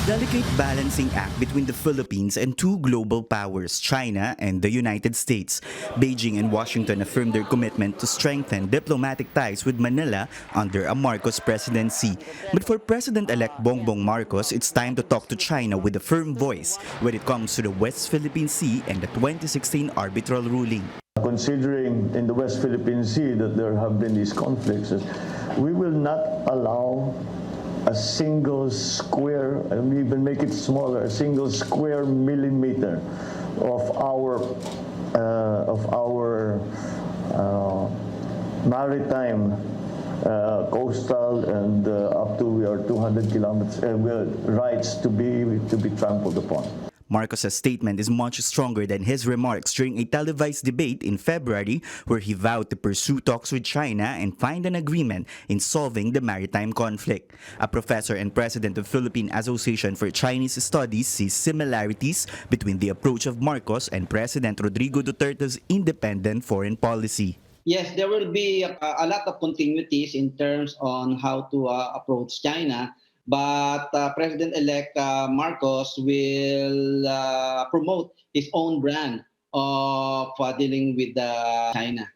delicate balancing act between the Philippines and two global powers, China and the United States. Beijing and Washington affirmed their commitment to strengthen diplomatic ties with Manila under a Marcos presidency. But for President-elect Bongbong Marcos, it's time to talk to China with a firm voice when it comes to the West Philippine Sea and the 2016 arbitral ruling. Considering in the West Philippine Sea that there have been these conflicts, we will not allow a single square, and we even make it smaller, a single square millimeter of our maritime, coastal, and up to our 200 kilometers rights to be trampled upon. Marcos' statement is much stronger than his remarks during a televised debate in February where he vowed to pursue talks with China and find an agreement in solving the maritime conflict. A professor and president of Philippine Association for Chinese Studies sees similarities between the approach of Marcos and President Rodrigo Duterte's independent foreign policy. Yes, there will be a lot of continuities in terms on how to approach China. But President-elect Marcos will promote his own brand of dealing with China.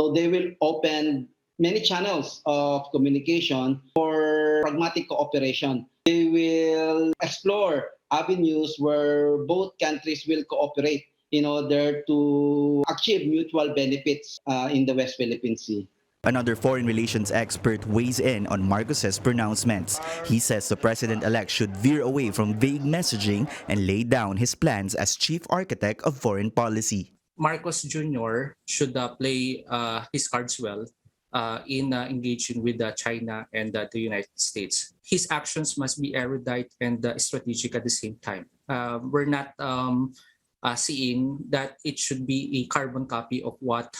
So they will open many channels of communication for pragmatic cooperation. They will explore avenues where both countries will cooperate in order to achieve mutual benefits in the West Philippine Sea. Another foreign relations expert weighs in on Marcos's pronouncements. He says the president-elect should veer away from vague messaging and lay down his plans as chief architect of foreign policy. Marcos Jr. should play his cards well in engaging with China and the United States. His actions must be erudite and strategic at the same time. We're not seeing that it should be a carbon copy of what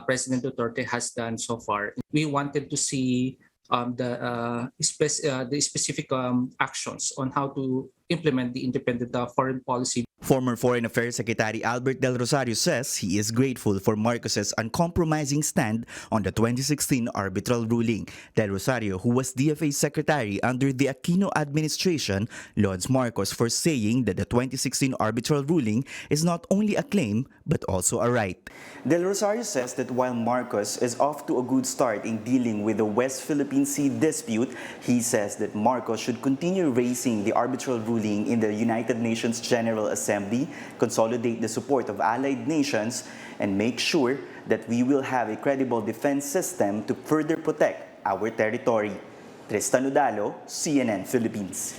President Duterte has done so far. We wanted to see the specific actions on how to implement the independent foreign policy. Former Foreign Affairs Secretary Albert Del Rosario says he is grateful for Marcos's uncompromising stand on the 2016 arbitral ruling. Del Rosario, who was DFA Secretary under the Aquino administration, lauds Marcos for saying that the 2016 arbitral ruling is not only a claim but also a right. Del Rosario says that while Marcos is off to a good start in dealing with the West Philippine Sea dispute, he says that Marcos should continue raising the arbitral ruling in the United Nations General Assembly, consolidate the support of allied nations, and make sure that we will have a credible defense system to further protect our territory. Tristan Udalo, CNN Philippines.